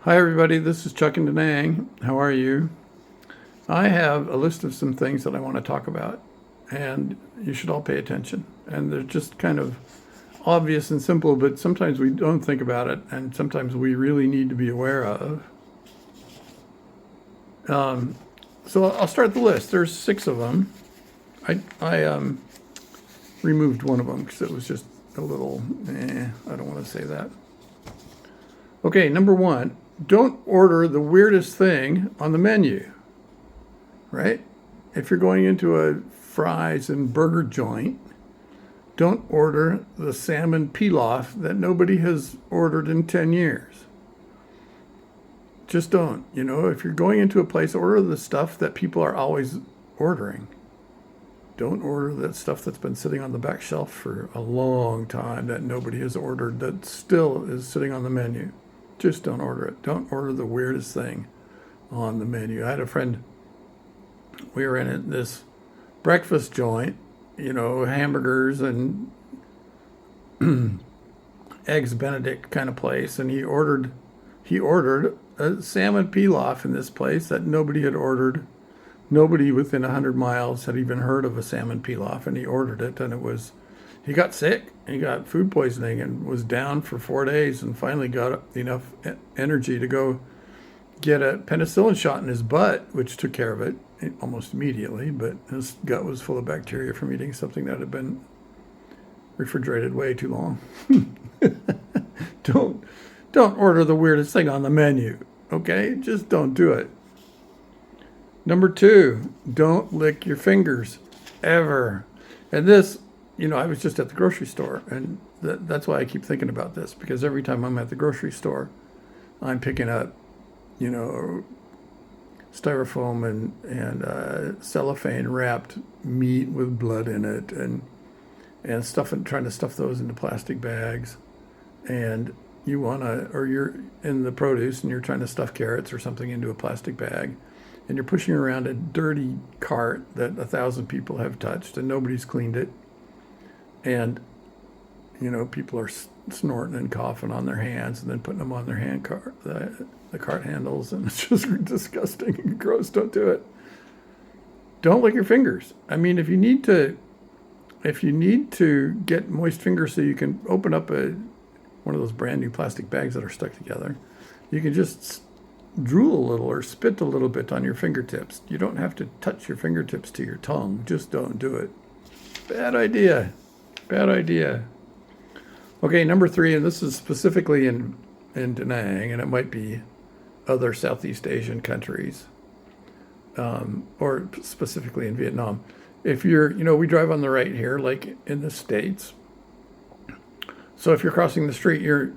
Hi everybody, this is Chuck and Danang. How are you? I have a list of some things that I want to talk about, and you should all pay attention. And they're just kind of obvious and simple, but sometimes we don't think about it, and sometimes we really need to be aware of. So I'll start the list. There's 6 of them. I removed one of them because it was just a little, I don't want to say that. Okay, number 1, don't order the weirdest thing on the menu, right? If you're going into a fries and burger joint, don't order the salmon pilaf that nobody has ordered in 10 years. Just don't. If you're going into a place, order the stuff that people are always ordering. Don't order that stuff that's been sitting on the back shelf for a long time that nobody has ordered that still is sitting on the menu. Just don't order it. Don't order the weirdest thing on the menu. I had a friend, we were in this breakfast joint, hamburgers and eggs Benedict kind of place, and he ordered a salmon pilaf in this place that nobody had ordered. Nobody within 100 miles had even heard of a salmon pilaf, and he ordered it, and he got sick. He got food poisoning and was down for 4 days, and finally got enough energy to go get a penicillin shot in his butt, which took care of it almost immediately. But his gut was full of bacteria from eating something that had been refrigerated way too long. Don't order the weirdest thing on the menu, okay? Just don't do it. Number 2, don't lick your fingers, ever. And this, I was just at the grocery store, and that's why I keep thinking about this, because every time I'm at the grocery store, I'm picking up, styrofoam and cellophane wrapped meat with blood in it, and stuff, and trying to stuff those into plastic bags. And you're in the produce and you're trying to stuff carrots or something into a plastic bag, and you're pushing around a dirty cart that 1,000 people have touched and nobody's cleaned it. And, people are snorting and coughing on their hands and then putting them on their the cart handles, and it's just disgusting and gross. Don't do it. Don't lick your fingers. I mean, if you need to get moist fingers so you can open up one of those brand new plastic bags that are stuck together, you can just drool a little or spit a little bit on your fingertips. You don't have to touch your fingertips to your tongue. Just don't do it. Bad idea. Bad idea. Okay, number 3, and this is specifically in Da Nang, and it might be other Southeast Asian countries, or specifically in Vietnam. If we drive on the right here, like in the States. So if you're crossing the street, your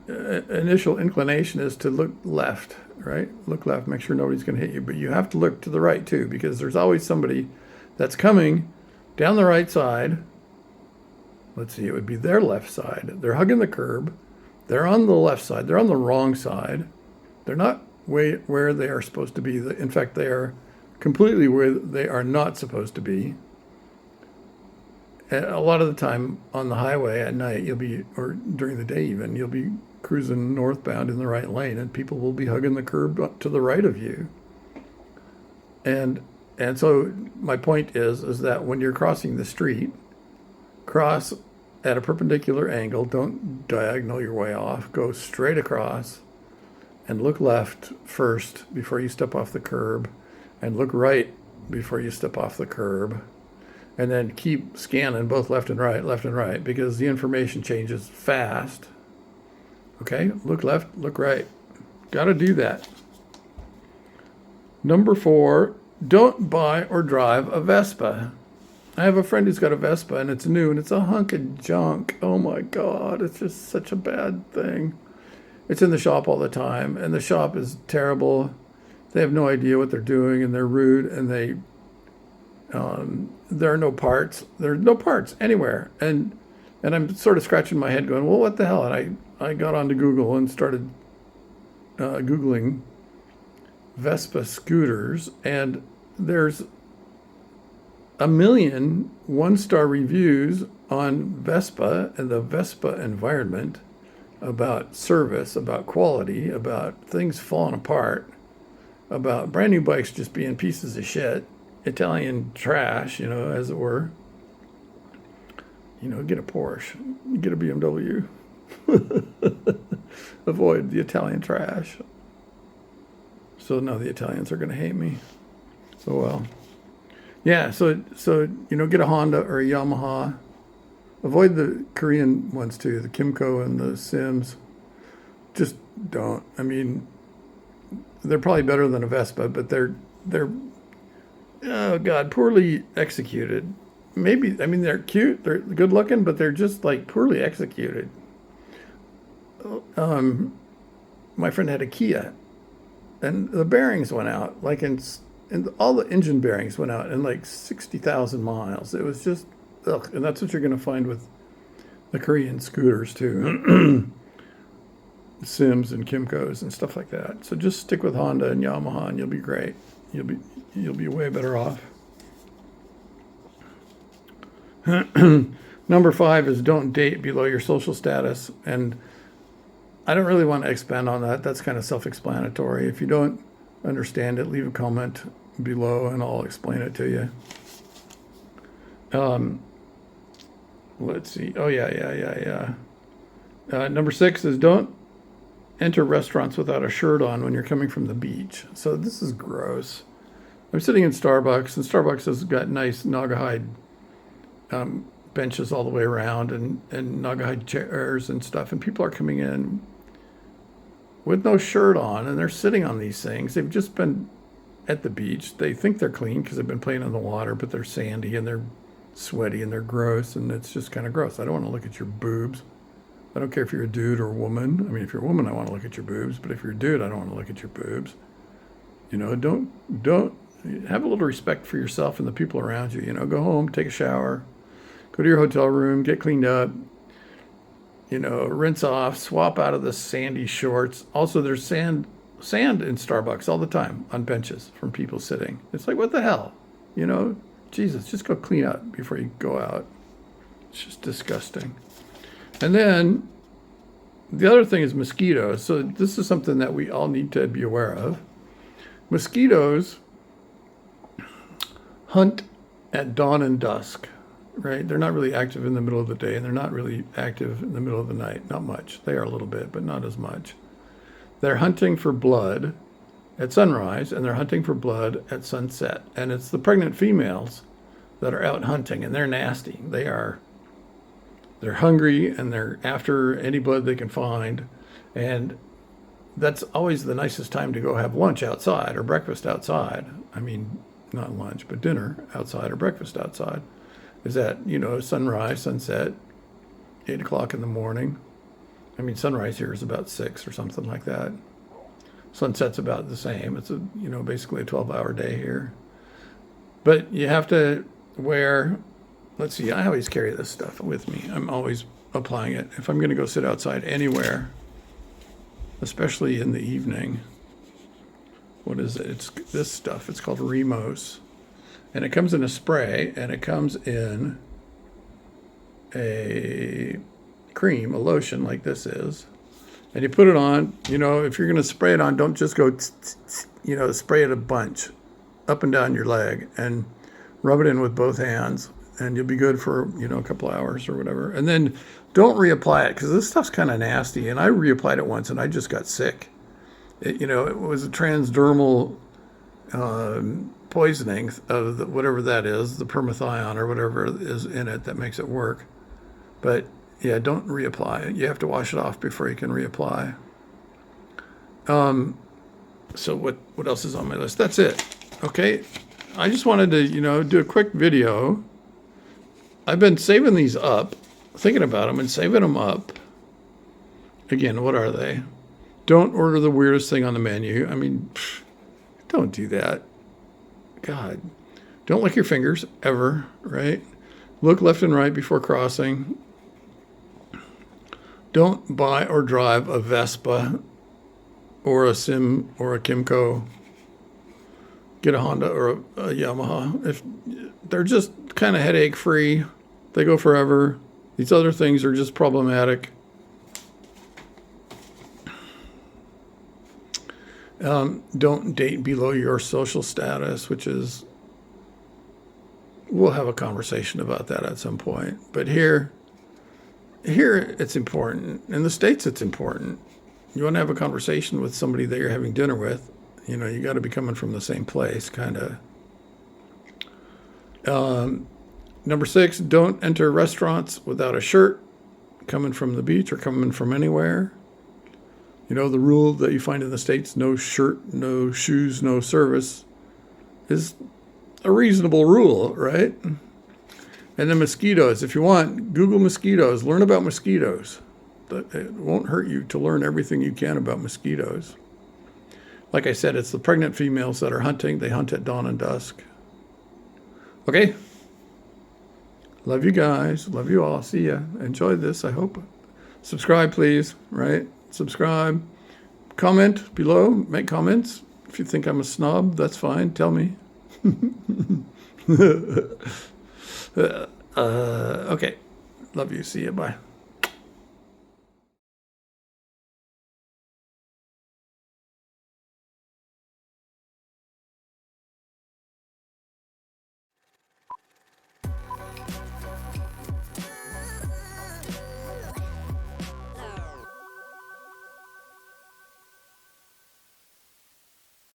initial inclination is to look left, right? Look left, make sure nobody's going to hit you. But you have to look to the right too, because there's always somebody that's coming down the right side. Let's see, it would be their left side. They're hugging the curb. They're on the left side. They're on the wrong side. They're not where they are supposed to be. In fact, they are completely where they are not supposed to be. And a lot of the time on the highway at night, or during the day even, you'll be cruising northbound in the right lane, and people will be hugging the curb up to the right of you. And so my point is that when you're crossing the street, cross at a perpendicular angle. Don't diagonal your way off. Go straight across and look left first before you step off the curb, and look right before you step off the curb. And then keep scanning both left and right, because the information changes fast. Okay, look left, look right. Got to do that. Number 4, don't buy or drive a Vespa. I have a friend who's got a Vespa, and it's new, and it's a hunk of junk. Oh my God, it's just such a bad thing. It's in the shop all the time, and the shop is terrible. They have no idea what they're doing, and they're rude, and there are no parts. There are no parts anywhere. And I'm sort of scratching my head going, well, what the hell? And I got onto Google and started Googling Vespa scooters, and there's a million 1-star reviews on Vespa and the Vespa environment. about service, about quality, about things falling apart, about brand new bikes just being pieces of shit, Italian trash, as it were. Get a Porsche, get a BMW. Avoid the Italian trash. So no, the Italians are going to hate me. So well. Yeah, so get a Honda or a Yamaha. Avoid the Korean ones too, the Kimco and the Sims. Just don't. I mean, they're probably better than a Vespa, but they're oh God, poorly executed. Maybe, I mean, they're cute, they're good looking, but they're just like poorly executed. My friend had a Kia, and the bearings went out, like and all the engine bearings went out in like 60,000 miles. It was just, ugh. And that's what you're going to find with the Korean scooters too. Sims and Kimcos and stuff like that. So just stick with Honda and Yamaha and you'll be great. You'll be way better off. Number 5 is don't date below your social status. And I don't really want to expand on that. That's kind of self-explanatory. If you don't understand it, leave a comment below and I'll explain it to you. Let's see. Oh, yeah. Number 6 is don't enter restaurants without a shirt on when you're coming from the beach. So this is gross. I'm sitting in Starbucks, and Starbucks has got nice Naugahyde benches all the way around and Naugahyde chairs and stuff, and people are coming in with no shirt on, and they're sitting on these things. They've just been at the beach. They think they're clean because they've been playing in the water, but they're sandy and they're sweaty and they're gross, and it's just kind of gross. I don't want to look at your boobs. I don't care if you're a dude or a woman. I mean, if you're a woman, I want to look at your boobs, but if you're a dude, I don't want to look at your boobs. Don't have a little respect for yourself and the people around you. Go home, take a shower, go to your hotel room, get cleaned up, rinse off, swap out of the sandy shorts. Also, there's sand in Starbucks all the time on benches from people sitting. It's like, what the hell? Jesus, just go clean up before you go out. It's just disgusting. And then the other thing is mosquitoes. So this is something that we all need to be aware of. Mosquitoes hunt at dawn and dusk, right? They're not really active in the middle of the day, and they're not really active in the middle of the night. Not much. They are a little bit, but not as much. They're hunting for blood at sunrise, and they're hunting for blood at sunset. And it's the pregnant females that are out hunting, and they're nasty. They're hungry, and they're after any blood they can find. And that's always the nicest time to go have lunch outside or breakfast outside. I mean, not lunch, but dinner outside or breakfast outside. Is at, sunrise, sunset, 8 o'clock in the morning. I mean, sunrise here is about 6 or something like that. Sunset's about the same. It's basically a 12-hour day here. But you have to wear, let's see, I always carry this stuff with me. I'm always applying it. If I'm going to go sit outside anywhere, especially in the evening, what is it? It's this stuff. It's called Remos. And it comes in a spray, and it comes in a cream, a lotion like this is. And you put it on, if you're going to spray it on, don't just go, spray it a bunch up and down your leg and rub it in with both hands, and you'll be good for, a couple hours or whatever. And then don't reapply it, because this stuff's kind of nasty. And I reapplied it once, and I just got sick. It was a transdermal poisoning of whatever that is, the permethrin or whatever is in it that makes it work. But yeah, don't reapply it. You have to wash it off before you can reapply. So what else is on my list? That's it. Okay. I just wanted to, do a quick video. I've been saving these up, thinking about them and saving them up. Again, what are they? Don't order the weirdest thing on the menu. I mean, don't do that. God. Don't lick your fingers, ever, right? Look left and right before crossing. Don't buy or drive a Vespa or a Sim or a Kimco. Get a Honda or a Yamaha. If they're just kind of headache-free, they go forever. These other things are just problematic. Don't date below your social status, which is, we'll have a conversation about that at some point. But here it's important. In the States, it's important. You want to have a conversation with somebody that you're having dinner with, you got to be coming from the same place, kind of. Number 6, don't enter restaurants without a shirt, coming from the beach or coming from anywhere. The rule that you find in the States, no shirt, no shoes, no service, is a reasonable rule, right? And then mosquitoes. If you want, Google mosquitoes. Learn about mosquitoes. It won't hurt you to learn everything you can about mosquitoes. Like I said, it's the pregnant females that are hunting. They hunt at dawn and dusk. Okay? Love you guys. Love you all. See ya. Enjoy this, I hope. Subscribe, please, right? Subscribe. Comment below. Make comments. If you think I'm a snob, that's fine. Tell me. Okay. Love you. See ya. Bye.